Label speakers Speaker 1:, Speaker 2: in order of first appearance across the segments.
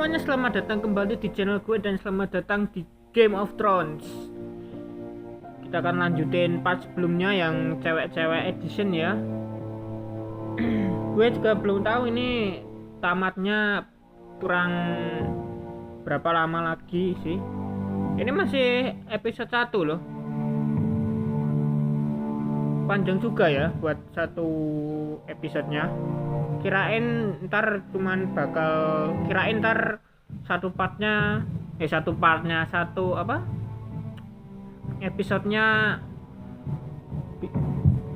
Speaker 1: semuanya, selamat datang kembali di channel gue dan selamat datang di Game of Thrones. Kita akan lanjutin part sebelumnya yang cewek-cewek edition ya. Gue juga belum tahu ini tamatnya kurang berapa lama lagi sih. Ini masih episode 1 loh. Panjang juga ya buat satu episodenya. Kirain ntar satu episodenya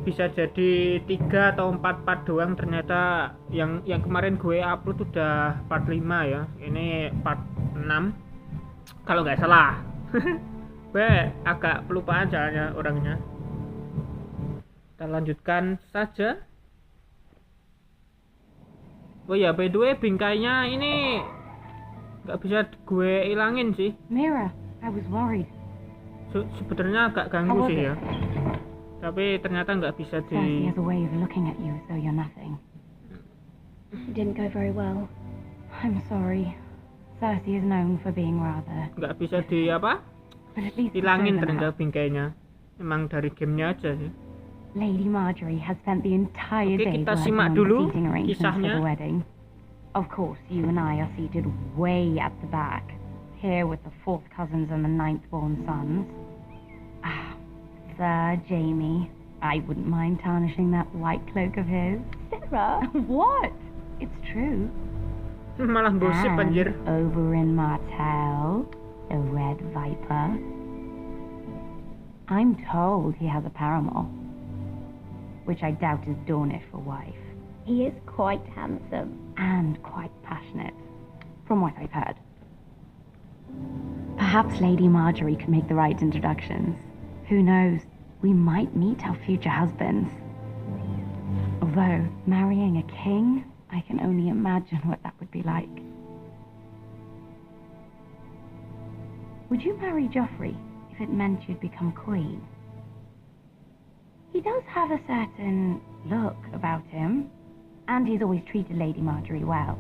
Speaker 1: bisa jadi 3 atau 4 part doang. Ternyata yang kemarin gue upload udah part 5 ya, ini part 6 kalau nggak salah. Gue agak pelupaan jalannya orangnya. Kita lanjutkan saja. Oh ya, by the way, bingkainya ini nggak bisa gue ilangin sih.
Speaker 2: Mira, I was worried.
Speaker 1: Sebenarnya agak ganggu sih ya. Tapi ternyata nggak bisa di.
Speaker 2: Cersei has a way of looking at you as though you're nothing.
Speaker 3: It didn't go very well.
Speaker 2: I'm sorry. Cersei is known for being rather.
Speaker 1: Nggak bisa di apa?
Speaker 2: But at least
Speaker 1: Hilangin ternyata bingkainya. Emang dari gamenya aja sih.
Speaker 2: Lady Marjorie has spent the entire day
Speaker 1: kita
Speaker 2: working
Speaker 1: simak
Speaker 2: on
Speaker 1: dulu
Speaker 2: the seating arrangements
Speaker 1: kisahnya.
Speaker 2: for the wedding. Of course, you and I are seated way at the back, here with the 4th cousins and the 9th-born sons. Ah, Sir Jamie, I wouldn't mind tarnishing that white cloak of his.
Speaker 3: Sarah?
Speaker 2: What? It's true.
Speaker 1: Malah gosip anjir.
Speaker 2: Over in Martell, the Red Viper, I'm told he has a paramour, which I doubt is Dornish for wife.
Speaker 3: He is quite handsome.
Speaker 2: And quite passionate, from what I've heard. Perhaps Lady Marjorie could make the right introductions. Who knows, we might meet our future husbands. Although, marrying a king, I can only imagine what that would be like. Would you marry Joffrey if it meant you'd become queen? He does have a certain look about him, and he's always treated Lady Marjorie well.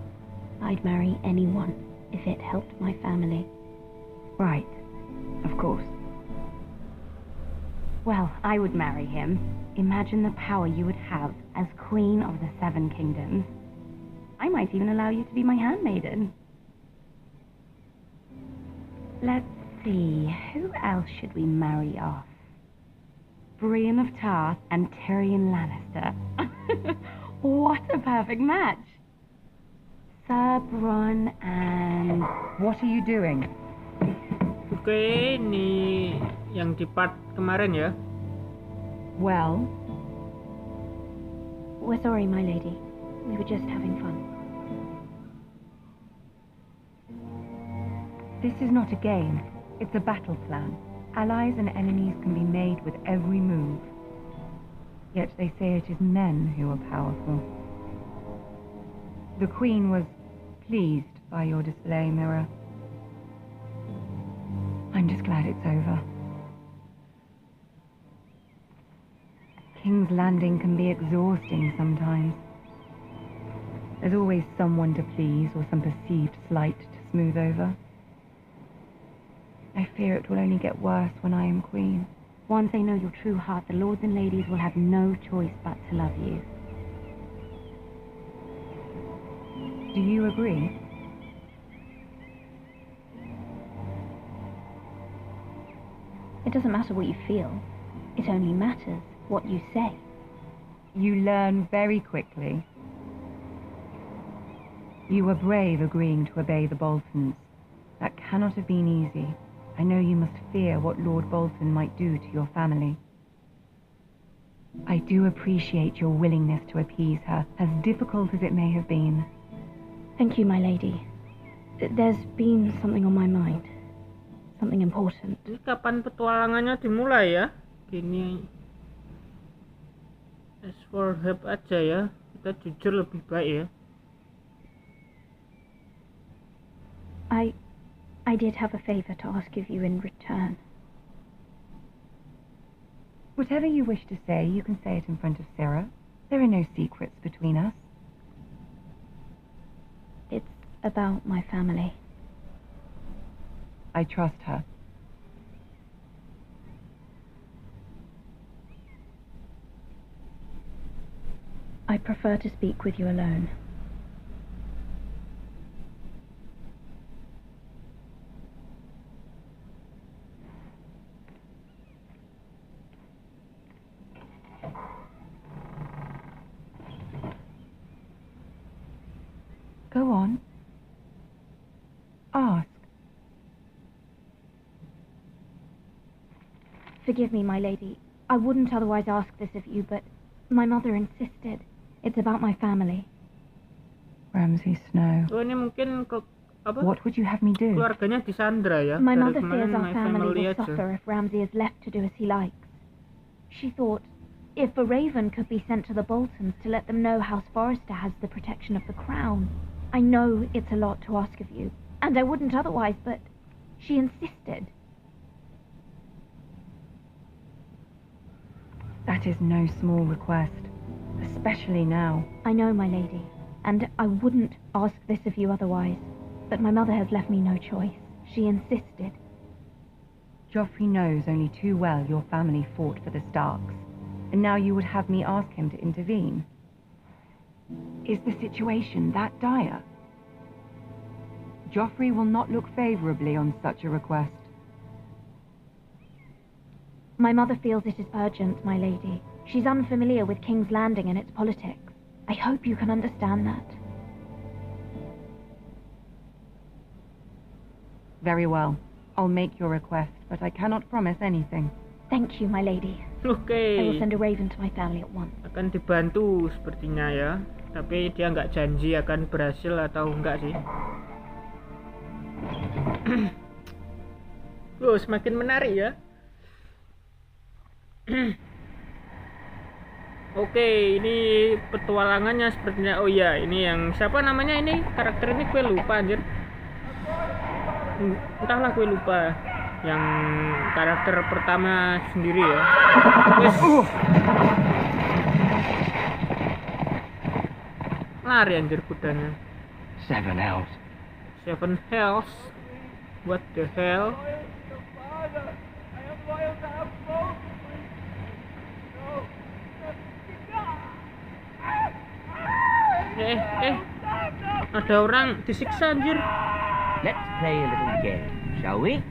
Speaker 3: I'd marry anyone if it helped my family.
Speaker 2: Right, of course. Well, I would marry him. Imagine the power you would have as Queen of the 7 Kingdoms. I might even allow you to be my handmaiden. Let's see, who else should we marry off? Brienne of Tarth and Tyrion Lannister. What a perfect match! Sir Bronn and...
Speaker 4: What are you doing?
Speaker 1: Oke, ini yang di part kemarin ya.
Speaker 4: Well,
Speaker 3: We're sorry, my lady. We were just having fun.
Speaker 4: this is not a game. It's a battle plan. Allies and enemies can be made with every move. Yet they say it is men who are powerful. The Queen was pleased by your display, Mira. I'm just glad it's over. King's Landing can be exhausting sometimes. There's always someone to please or some perceived slight to smooth over. I fear it will only get worse when I am Queen.
Speaker 2: Once they know your true heart, the lords and ladies will have no choice but to love you.
Speaker 4: Do you agree?
Speaker 3: It doesn't matter what you feel. It only matters what you say.
Speaker 4: You learn very quickly. You were brave agreeing to obey the Boltons. That cannot have been easy. I know you must fear what Lord Bolton might do to your family. I do appreciate your willingness to appease her, as difficult as it may have been.
Speaker 3: Thank you, my lady. There's been something on my mind. Something important.
Speaker 1: Jadi kapan petualangannya dimulai ya? Gini. As for help aja ya. Kita jujur lebih baik ya.
Speaker 3: I did have a favor to ask of you in return.
Speaker 4: Whatever you wish to say, you can say it in front of Sarah. There are no secrets between us.
Speaker 3: It's about my family.
Speaker 4: I trust her.
Speaker 3: I prefer to speak with you alone.
Speaker 4: Go on. Ask.
Speaker 3: Forgive me, my lady. I wouldn't otherwise ask this of you, but my mother insisted. It's about my family.
Speaker 4: Ramsay Snow.
Speaker 1: Oh, ini mungkin apa?
Speaker 4: What would you have me do?
Speaker 1: Keluarganya disandra ya.
Speaker 3: My
Speaker 1: Dari
Speaker 3: mother
Speaker 1: kemarin
Speaker 3: fears our
Speaker 1: My
Speaker 3: family will
Speaker 1: aja.
Speaker 3: suffer if Ramsay is left to do as he likes. She thought, if a raven could be sent to the Boltons to let them know House Forrester has the protection of the crown. I know it's a lot to ask of you, and I wouldn't otherwise, but she insisted.
Speaker 4: That is no small request, especially now.
Speaker 3: I know, my lady, and I wouldn't ask this of you otherwise, but my mother has left me no choice. She insisted.
Speaker 4: Joffrey knows only too well your family fought for the Starks, and now you would have me ask him to intervene. Is the situation that dire? Joffrey will not look favorably on such a request.
Speaker 3: My mother feels it is urgent, my lady. She's unfamiliar with King's Landing and its politics. I hope you can understand that.
Speaker 4: Very well. I'll make your request, but I cannot promise anything.
Speaker 3: Thank you, my lady.
Speaker 1: Oke.
Speaker 3: I will send a raven to my family at once.
Speaker 1: Akan dibantu sepertinya ya. Tapi dia nggak janji akan berhasil atau enggak sih. Oh, semakin menarik ya. Oke, ini petualangannya sepertinya. Oh iya, ini yang siapa namanya ini? Karakter ini gue lupa anjir. Entahlah, gue lupa. Yang karakter pertama sendiri ya. Wes. Lari anjir kudanya.
Speaker 5: Seven hells.
Speaker 1: What the hell? Ada orang disiksa anjir.
Speaker 5: Let's play a little game, shall we?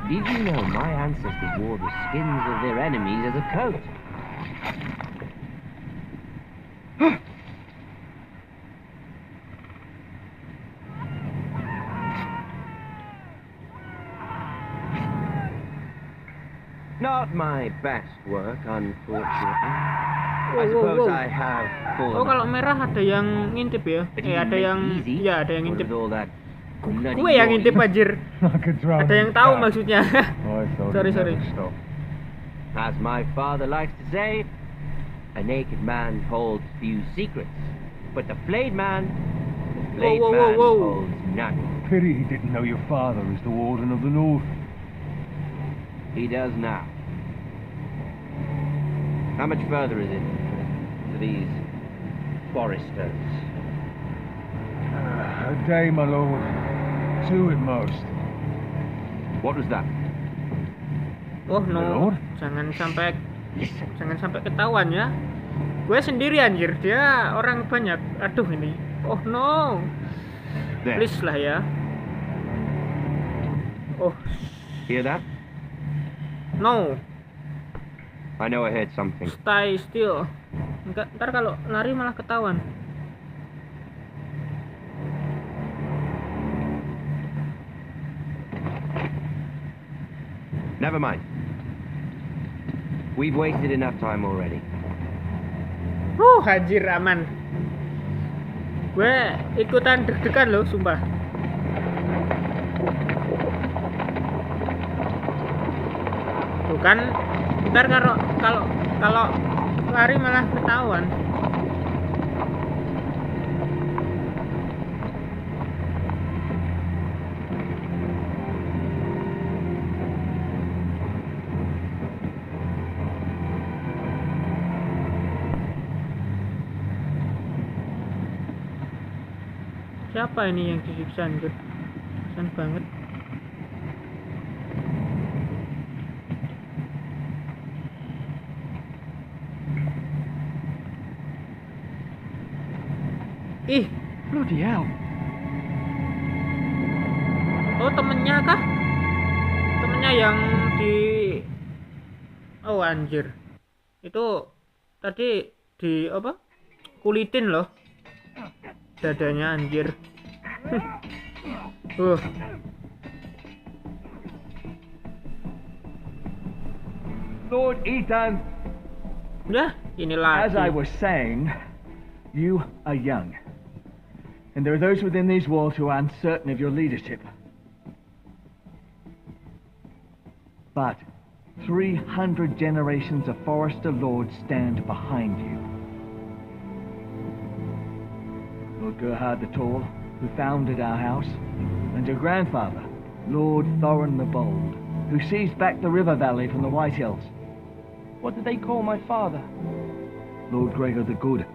Speaker 5: Did you know my ancestors wore the skins of their enemies as a coat? Not my best work, unfortunately. I suppose I have fallen.
Speaker 1: Oh, kalau merah ada yang ngintip ya? Ada yang ya, ada yang ngintip. Gue yang ngintip anjir. Ada yang tahu maksudnya. Sorry.
Speaker 5: As my father likes to say, a naked man holds few secrets, but the flayed man holds none.
Speaker 6: Pity he didn't know your father is the Warden of the North.
Speaker 5: He does now. How much further is it to these foresters?
Speaker 6: A day, my lord. 2 at most.
Speaker 5: What was that?
Speaker 1: Oh no, jangan sampai ketahuan ya. Gue sendiri anjir, dia orang banyak. Aduh ini. Oh no.
Speaker 5: There.
Speaker 1: Please lah ya. Oh.
Speaker 5: Hear that?
Speaker 1: No.
Speaker 5: I know I heard something.
Speaker 1: Stay still. Enggak, ntar kalau lari malah ketahuan.
Speaker 5: Never mind. We've wasted enough time already.
Speaker 1: Anjir aman. Gue ikutan deg-degan loh, sumpah. Tuh kan, ntar kalau lari malah ketahuan. Siapa ini yang disiksa anjir? Kasian banget. Ih,
Speaker 6: Bloody hell.
Speaker 1: oh temennya kah? Temennya yang di... Oh anjir. Itu tadi di apa? Kulitin loh. Dadanya anjir.
Speaker 6: Lord Ethan,
Speaker 1: Udah, ini lagi.
Speaker 6: as I was saying, you are young. And there are those within these walls who are uncertain of your leadership. But 300 generations of Forester Lords stand behind you. Lord Gerhard the Tall, who founded our house, and your grandfather, Lord Thorin the Bold, who seized back the river valley from the White Hills.
Speaker 5: What did they call my father?
Speaker 6: Lord Gregor the Good.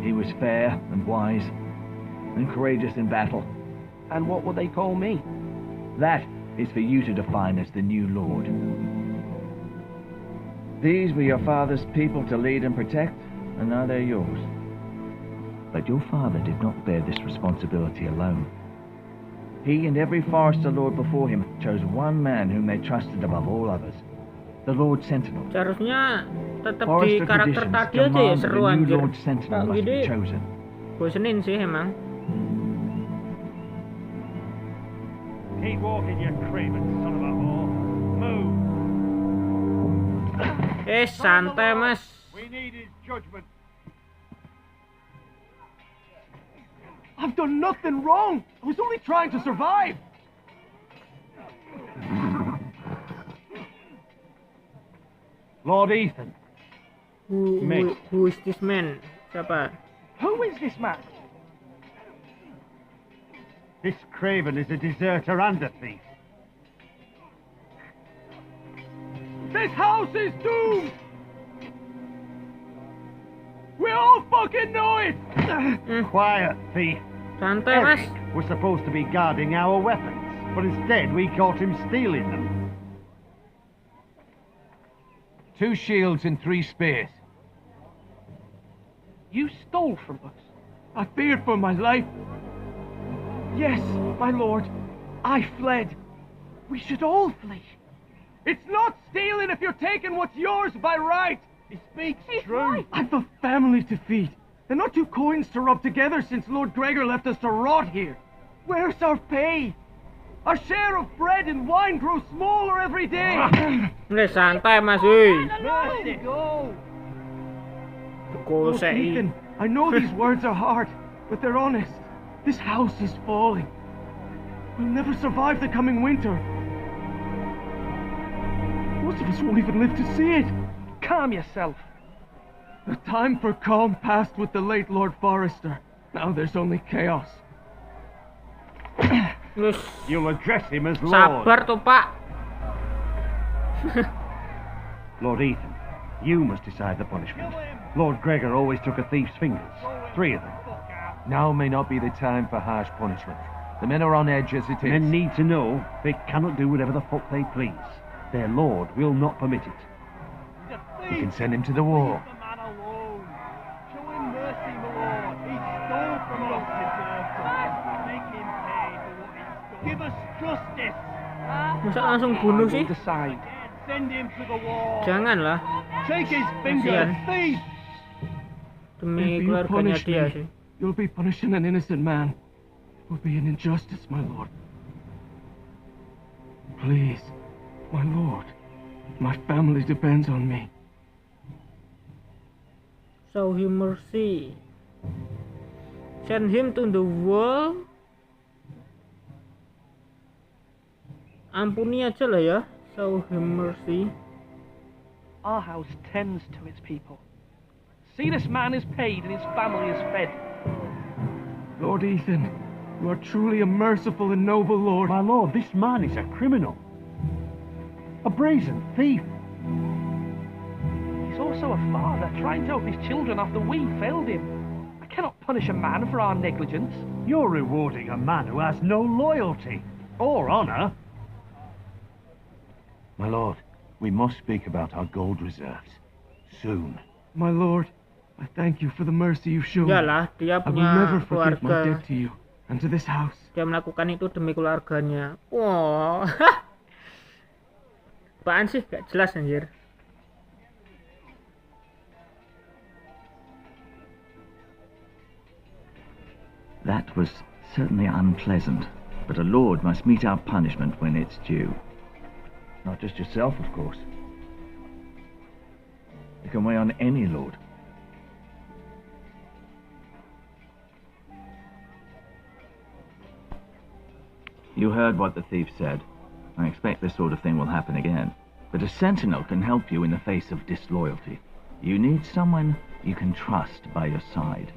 Speaker 6: He was fair and wise, and courageous in battle.
Speaker 5: And what will they call me?
Speaker 6: That is for you to define as the new Lord. These were your father's people to lead and protect, and now they're yours. But your father did not bear this responsibility alone. He and every Forester Lord before him chose one man whom they trusted above all others, the Lord Sentinel.
Speaker 1: Seharusnya tetap di
Speaker 6: Forester
Speaker 1: karakter
Speaker 6: traditions
Speaker 1: tadi aja ya,
Speaker 6: command that
Speaker 1: seru
Speaker 6: a new
Speaker 1: anjir.
Speaker 6: Lord Sentinel
Speaker 1: Tak
Speaker 6: must be
Speaker 1: gini
Speaker 6: chosen.
Speaker 1: bosenin sih emang.
Speaker 7: Keep walking, you craven son of a whore. Move.
Speaker 1: Santai mas.
Speaker 7: We need his judgment.
Speaker 6: I've done nothing wrong. I was only trying to survive.
Speaker 7: Lord Ethan.
Speaker 1: Who is this man? Siapa?
Speaker 6: Who is this man?
Speaker 7: This craven is a deserter and a thief.
Speaker 6: This house is doomed. We all fucking know it.
Speaker 7: Quiet, thief.
Speaker 1: Santai mas.
Speaker 7: Eric was supposed to be guarding our weapons, but instead we caught him stealing them.
Speaker 6: 2 shields and 3 spears.
Speaker 5: You stole from us.
Speaker 6: I feared for my life. Yes, my lord. I fled. We should all flee. It's not stealing if you're taking what's yours by right.
Speaker 7: He speaks true.
Speaker 6: I've a family to feed, and not 2 coins to rub together since Lord Gregor left us to rot here. Where's our pay? Our share of bread and wine grows smaller every day.
Speaker 1: Udah santai mas. Woi.
Speaker 7: Mercy, go.
Speaker 1: Go
Speaker 6: Look, Ethan, I know these words are hard, but they're honest. This house is falling. We'll never survive the coming winter. Most of us won't even live to see it.
Speaker 5: Calm yourself.
Speaker 6: The time for calm passed with the late Lord Forester. Now there's only chaos.
Speaker 7: You'll address him as Lord.
Speaker 1: Sabar tuh pak.
Speaker 7: Lord Ethan, you must decide the punishment. Lord Gregor always took a thief's fingers. 3 of them.
Speaker 6: Now may not be the time for harsh punishment. The men are on edge as it is.
Speaker 7: Men need to know they cannot do whatever the fuck they please. Their lord will not permit it.
Speaker 6: You can send him to the war.
Speaker 7: Give us justice.
Speaker 1: Masa langsung bunuh sih?
Speaker 5: Decide.
Speaker 7: Send him to the war.
Speaker 1: Janganlah.
Speaker 7: Take his finger,
Speaker 1: Kasihan.
Speaker 7: thief.
Speaker 1: Demi
Speaker 6: If you
Speaker 1: keluarganya
Speaker 6: punish
Speaker 1: dia
Speaker 6: me,
Speaker 1: sih.
Speaker 6: you'll be punishing an innocent man. It will be an injustice, my lord. Please, my lord. My family depends on me.
Speaker 1: Show him mercy. Send him to the wall. Ampuni aja lah ya. Show him mercy.
Speaker 5: Our house tends to its people. See, this man is paid and his family is fed.
Speaker 6: Lord Ethan, you are truly a merciful and noble lord.
Speaker 7: My lord, this man is a criminal. A brazen thief.
Speaker 5: He's
Speaker 8: also a father trying to help his children after we failed him. I cannot punish a man for our negligence.
Speaker 7: You're rewarding a man who has no loyalty or honor.
Speaker 6: My lord, we must speak about our gold reserves. Soon.
Speaker 9: My lord, I thank you for the mercy you've shown.
Speaker 1: Iyalah, dia
Speaker 9: I will
Speaker 1: punya
Speaker 9: never forgive my
Speaker 1: keluarga.
Speaker 9: debt to you and to this house.
Speaker 1: Dia melakukan itu demi keluarganya. Wow. Apaan sih? Gak jelas anjir.
Speaker 6: That was certainly unpleasant, but a lord must meet our punishment when it's due. Not just yourself, of course. It can weigh on any lord. You heard what the thief said. I expect this sort of thing will happen again. But a sentinel can help you in the face of disloyalty. You need someone you can trust by your side.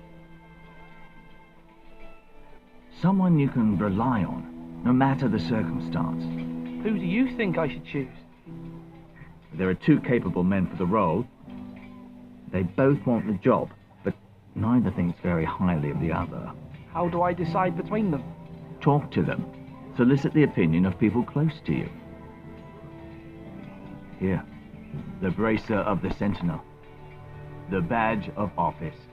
Speaker 6: Someone you can rely on, no matter the circumstance.
Speaker 8: Who do you think I should choose?
Speaker 6: There are two capable men for the role. They both want the job, but neither thinks very highly of the other.
Speaker 8: How do I decide between them?
Speaker 6: Talk to them. Solicit the opinion of people close to you. Here, the bracer of the sentinel. The badge of office.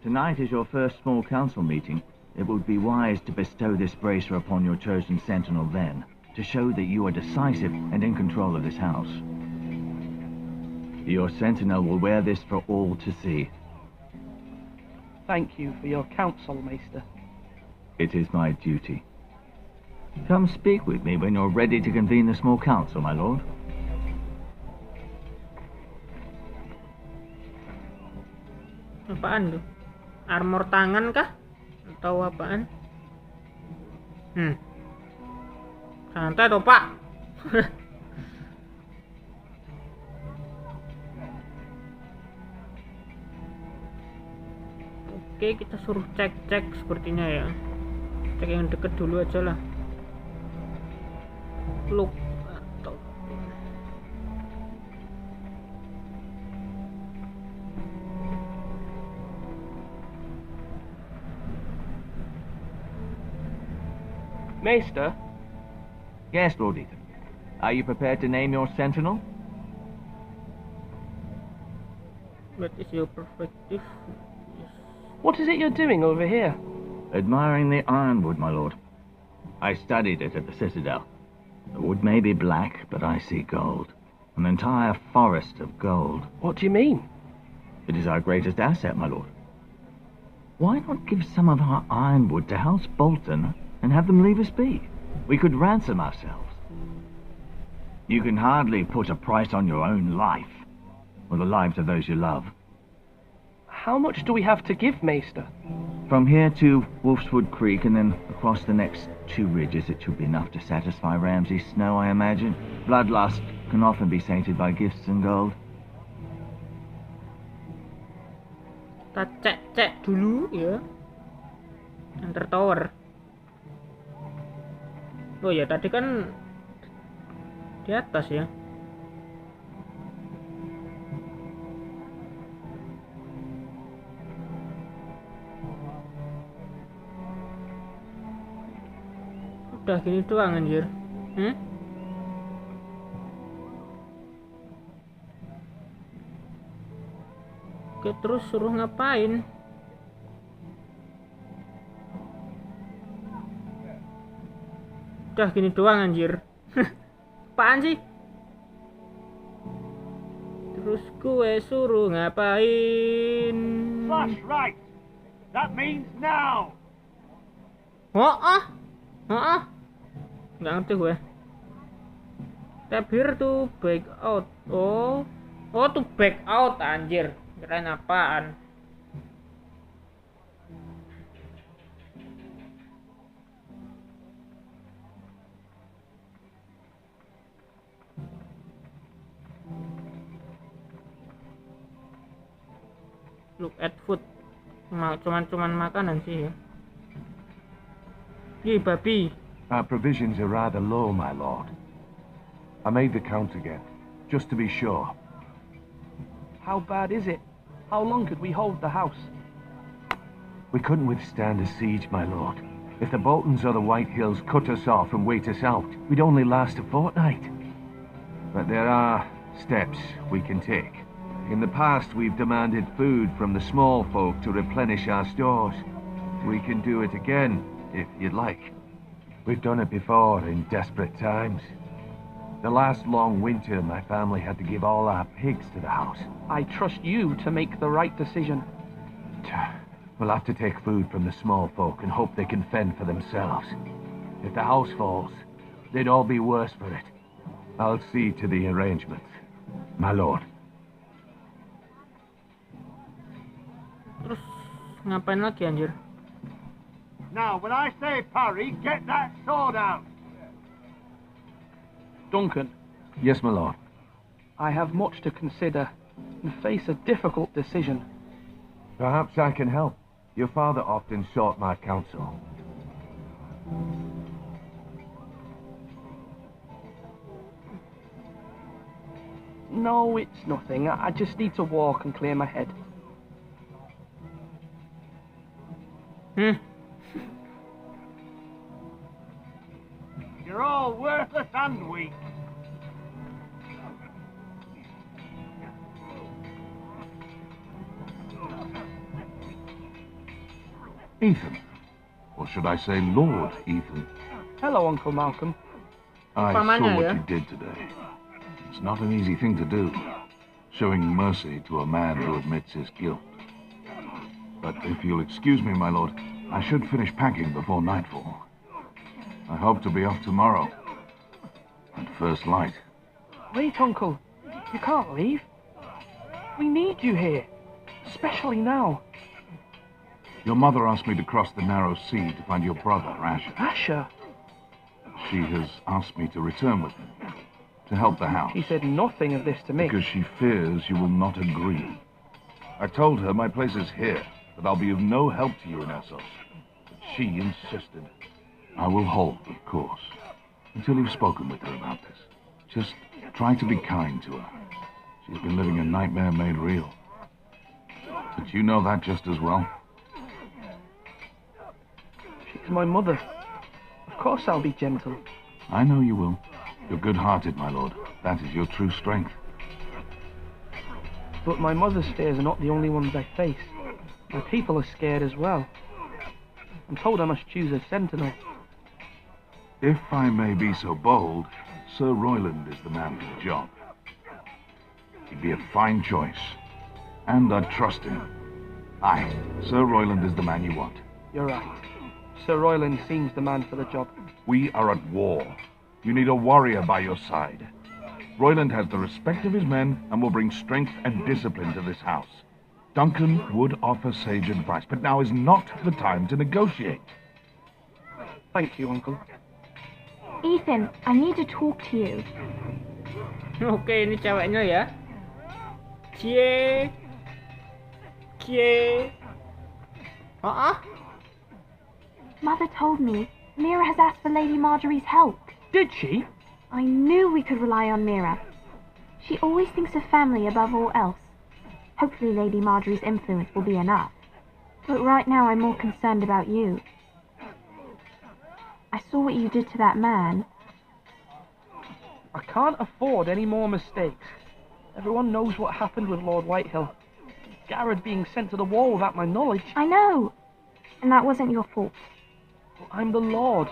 Speaker 6: Tonight is your first small council meeting. It would be wise to bestow this bracer upon your chosen sentinel then, to show that you are decisive and in control of this house. Your sentinel will wear this for all to see.
Speaker 8: Thank you for your counsel, Maester.
Speaker 6: It is my duty. Come speak with me when you're ready to convene the small council, my lord.
Speaker 1: Apaan tuh? Armor tangan kah? Atau apaan? Santai toh, Pak. Oke, kita suruh cek sepertinya ya. Cek yang deket dulu aja lah. Look atau
Speaker 8: Maester?
Speaker 6: Yes, Lord Ethan. Are you prepared to name your sentinel?
Speaker 1: what is your perspective? Yes.
Speaker 8: What is it you're doing over here?
Speaker 6: Admiring the ironwood, my lord. I studied it at the Citadel. The wood may be black, but I see gold. An entire forest of gold.
Speaker 8: What do you mean?
Speaker 6: It is our greatest asset, my lord. Why not give some of our ironwood to House Bolton and have them leave us be? We could ransom ourselves. You can hardly put a price on your own life, or the lives of those you love.
Speaker 8: How much do we have to give, Maester?
Speaker 6: From here to Wolfswood Creek and then across the next 2 ridges, it should be enough to satisfy Ramsay Snow, I imagine. Bloodlust can often be sated by gifts and gold.
Speaker 1: Kita cek dulu ya. Enter tower. Oh ya, tadi kan di atas ya. Udah gini doang anjir. Oke, terus suruh ngapain? Udah gini doang anjir. Apaan sih? Terus gue suruh ngapain?
Speaker 7: Flash right. That means now.
Speaker 1: Nggak ngerti gue. Tap here to back out. Oh to back out anjir. Kirain apaan? Look at food. Cuman makanan sih ya. Ih, babi.
Speaker 7: Our provisions are rather low, my lord. I made the count again, just to be sure.
Speaker 8: How bad is it? How long could we hold the house?
Speaker 7: We couldn't withstand a siege, my lord. If the Boltons or the White Hills cut us off and wait us out, we'd only last a fortnight. But there are steps we can take. In the past, we've demanded food from the small folk to replenish our stores. We can do it again, if you'd like. We've done it before in desperate times. The last long winter, my family had to give all our pigs to the house.
Speaker 8: I trust you to make the right decision.
Speaker 7: We'll have to take food from the small folk and hope they can fend for themselves. If the house falls, they'd all be worse for it. I'll see to the arrangements, my lord.
Speaker 1: Terus ngapain lagi anjir?
Speaker 10: Now, when I say parry, get that sword out.
Speaker 8: Duncan.
Speaker 7: Yes, my lord.
Speaker 8: I have much to consider and face a difficult decision.
Speaker 7: Perhaps I can help. Your father often sought my counsel.
Speaker 8: No, it's nothing. I just need to walk and clear my head.
Speaker 10: You're all worthless and weak.
Speaker 11: Ethan. Or should I say Lord Ethan?
Speaker 8: Hello, Uncle Malcolm.
Speaker 11: I saw
Speaker 1: Pamannya,
Speaker 11: what
Speaker 1: ya?
Speaker 11: you did today. It's not an easy thing to do, showing mercy to a man who admits his guilt. But if you'll excuse me, my lord, I should finish packing before nightfall. I hope to be off tomorrow, at first light.
Speaker 8: Wait, Uncle. You can't leave. We need you here, especially now.
Speaker 11: Your mother asked me to cross the narrow sea to find your brother, Asher.
Speaker 8: Asher?
Speaker 11: She has asked me to return with him, to help the house.
Speaker 8: She said nothing of this to me.
Speaker 11: Because she fears you will not agree. I told her my place is here, that I'll be of no help to you in Essos. But she insisted. I will hold, of course, until you've spoken with her about this. Just try to be kind to her. She's been living a nightmare made real. But you know that just as well.
Speaker 8: She's my mother. Of course I'll be gentle.
Speaker 11: I know you will. You're good-hearted, my lord. That is your true strength.
Speaker 8: But my mother's fears are not the only ones I face. My people are scared as well. I'm told I must choose a sentinel.
Speaker 11: If I may be so bold, Sir Royland is the man for the job. He'd be a fine choice. And I'd trust him. Aye, Sir Royland is the man you want.
Speaker 8: You're right. Sir Royland seems the man for the job.
Speaker 11: We are at war. You need a warrior by your side. Royland has the respect of his men and will bring strength and discipline to this house. Duncan would offer sage advice, but now is not the time to negotiate.
Speaker 8: Thank you, Uncle.
Speaker 3: Ethan, I need to talk to you.
Speaker 1: Oke, ini ceweknya ya. Cie.
Speaker 3: Mother told me Mira has asked for Lady Marjorie's help.
Speaker 8: Did she?
Speaker 3: I knew we could rely on Mira. She always thinks of family above all else. Hopefully Lady Marjorie's influence will be enough. But right now I'm more concerned about you. I saw what you did to that man.
Speaker 8: I can't afford any more mistakes. Everyone knows what happened with Lord Whitehill. Garrett being sent to the wall without my knowledge.
Speaker 3: I know. And that wasn't your fault.
Speaker 8: Well, I'm the Lord.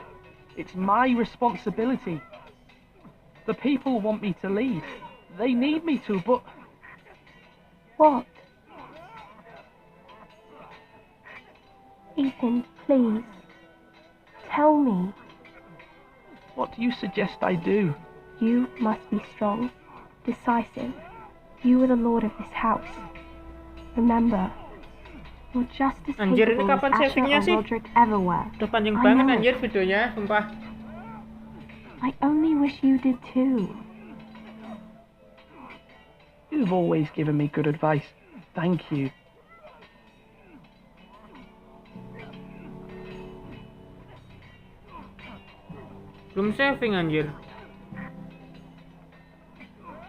Speaker 8: It's my responsibility. The people want me to lead. They need me to, but...
Speaker 3: What? Ethan, please. Tell me.
Speaker 8: What do you suggest I do?
Speaker 3: You must be strong, decisive. You are the lord of this house. Remember, you're just as
Speaker 1: Anjir, ini
Speaker 3: capable
Speaker 1: kapan
Speaker 3: as Asher
Speaker 1: savingnya
Speaker 3: or
Speaker 1: sih?
Speaker 3: Roderick ever were.
Speaker 1: Udah panjang
Speaker 3: I
Speaker 1: banget
Speaker 3: know.
Speaker 1: anjir videonya, sumpah.
Speaker 3: I only wish you did too.
Speaker 8: You've always given me good advice. Thank you.
Speaker 1: Belum saving anjir.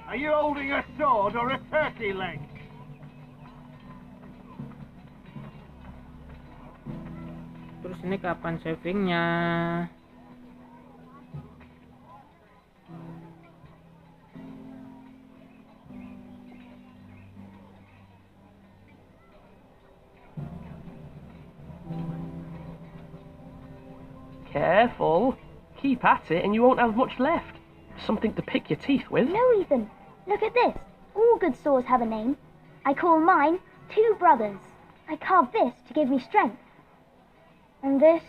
Speaker 10: Are you holding a sword or a turkey leg?
Speaker 1: Terus ini kapan savingnya?
Speaker 8: Careful. Keep at it and you won't have much left. Something to pick your teeth with.
Speaker 3: No, Ethan. Look at this. All good swords have a name. I call mine Two Brothers. I carved this to give me strength. And this,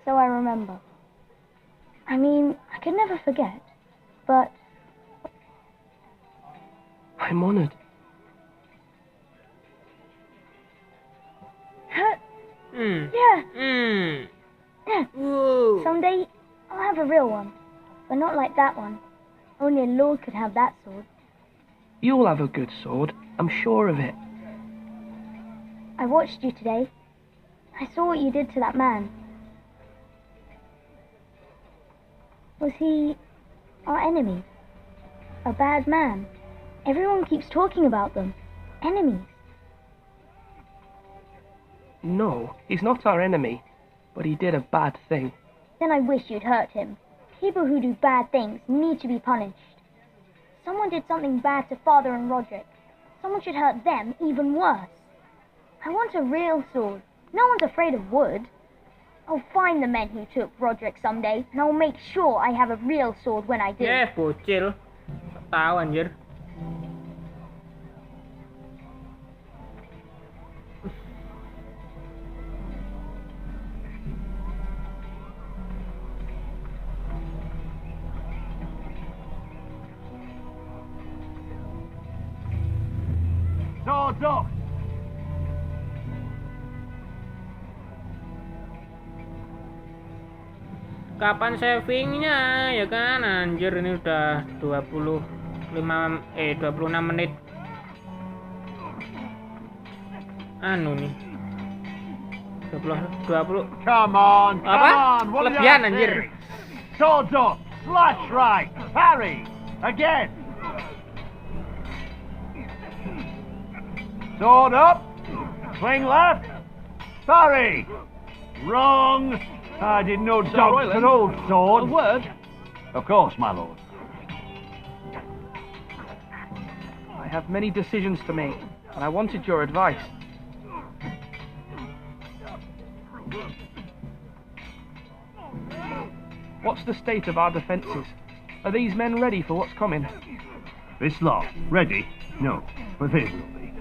Speaker 3: so I remember. I mean, I could never forget, but...
Speaker 8: I'm honored.
Speaker 3: Yeah. Someday, I'll have a real one. But not like that one. Only a lord could have that sword.
Speaker 8: You'll have a good sword. I'm sure of it.
Speaker 3: I watched you today. I saw what you did to that man. Was he our enemy? A bad man? Everyone keeps talking about them. Enemies.
Speaker 8: No, he's not our enemy, but he did a bad thing.
Speaker 3: Then I wish you'd hurt him. People who do bad things need to be punished. Someone did something bad to Father and Roderick. Someone should hurt them even worse. I want a real sword. No one's afraid of wood. I'll find the men who took Roderick someday, and I'll make sure I have a real sword when I do.
Speaker 1: Bocil. Tahu anjir.
Speaker 10: Swords up!
Speaker 1: Kapan savingnya ya kan anjir, ini udah 26 menit anu nih 20
Speaker 10: Come on,
Speaker 1: apa?
Speaker 10: come on! What
Speaker 1: Lebihan anjir.
Speaker 10: Swords up! Slash right! Parry! Again! Sword up! Swing left! Parry! Wrong! I didn't know dogs could hold swords.
Speaker 8: A word?
Speaker 10: Of course, my lord.
Speaker 8: I have many decisions to make, and I wanted your advice. What's the state of our defences? Are these men ready for what's coming?
Speaker 10: This lot, ready? No, but they will be.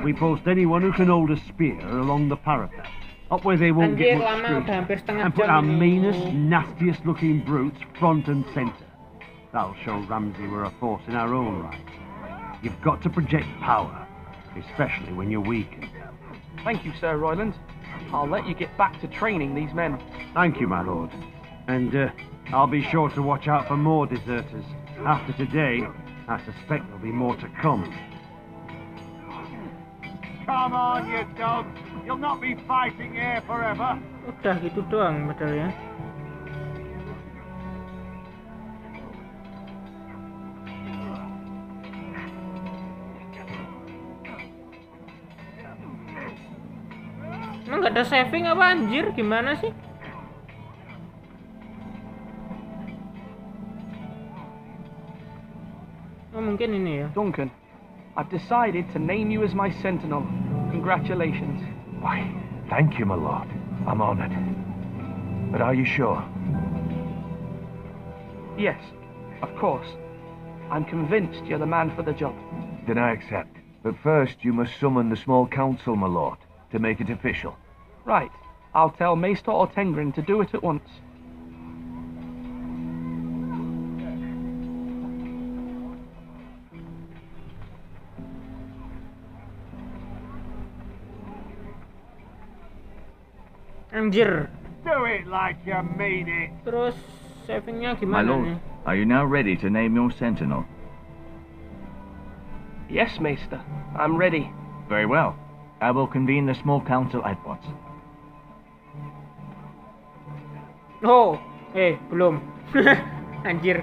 Speaker 10: We post anyone who can hold a spear along the parapet, up where they won't
Speaker 1: Anjir,
Speaker 10: get much
Speaker 1: lama udah hampir
Speaker 10: scrutiny,
Speaker 1: setengah
Speaker 10: and put
Speaker 1: jam
Speaker 10: our
Speaker 1: ini.
Speaker 10: meanest, nastiest looking brutes front and centre. That'll show Ramsay we're a force in our own right. You've got to project power, especially when you're weakened.
Speaker 8: Thank you, Sir Royland. I'll let you get back to training these men.
Speaker 10: Thank you, my lord. And I'll be sure to watch out for more deserters. After today, I suspect there'll be more to come. Come on, you dogs. You'll not be fighting here forever.
Speaker 1: Udah gitu doang padahal ya. Emang gak ada saving apa anjir? Gimana sih? Oh mungkin ini ya.
Speaker 8: Duncan, I've decided to name you as my sentinel. Congratulations.
Speaker 7: Why, thank you, my lord. I'm honored. But are you sure?
Speaker 8: Yes, of course. I'm convinced you're the man for the job.
Speaker 7: Then I accept. But first you must summon the small council, my lord, to make it official.
Speaker 8: Right. I'll tell Maester Ortengren to do it at once.
Speaker 1: Anjir.
Speaker 10: Do it like you mean it.
Speaker 1: Terus savingnya
Speaker 6: My
Speaker 1: gimana
Speaker 6: lord,
Speaker 1: nih?
Speaker 6: are you now ready to name your sentinel?
Speaker 8: Yes, Maester. I'm ready.
Speaker 6: Very well. I will convene the small council at once.
Speaker 1: Oh, belum. Anjir.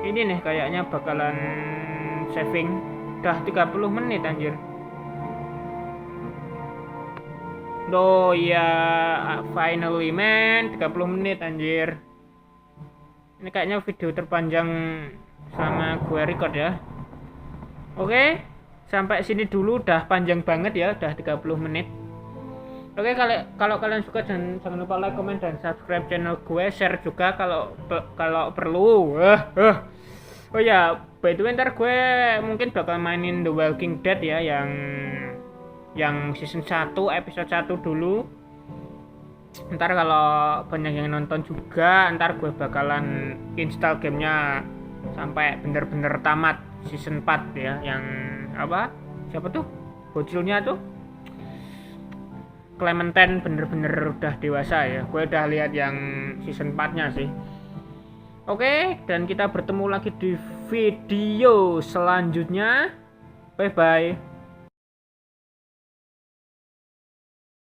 Speaker 1: Ini nih kayaknya bakalan saving. Udah 30 menit anjir. Oh iya, finally man, 30 menit anjir. Ini kayaknya video terpanjang sama gue record ya. Oke, sampai sini dulu, udah panjang banget ya, udah 30 menit. Oke, kalau kalian suka jangan lupa like, comment, dan subscribe channel gue, share juga kalau perlu. Oh ya, by the way ntar gue mungkin bakal mainin The Walking Dead ya, yang season 1 episode 1 dulu. Ntar kalau banyak yang nonton juga, ntar gue bakalan install gamenya sampai bener-bener tamat season 4 ya. Yang apa, siapa tuh bocilnya tuh, Clementine bener-bener udah dewasa ya. Gue udah lihat yang season 4 nya sih. Oke, dan kita bertemu lagi di video selanjutnya. Bye bye.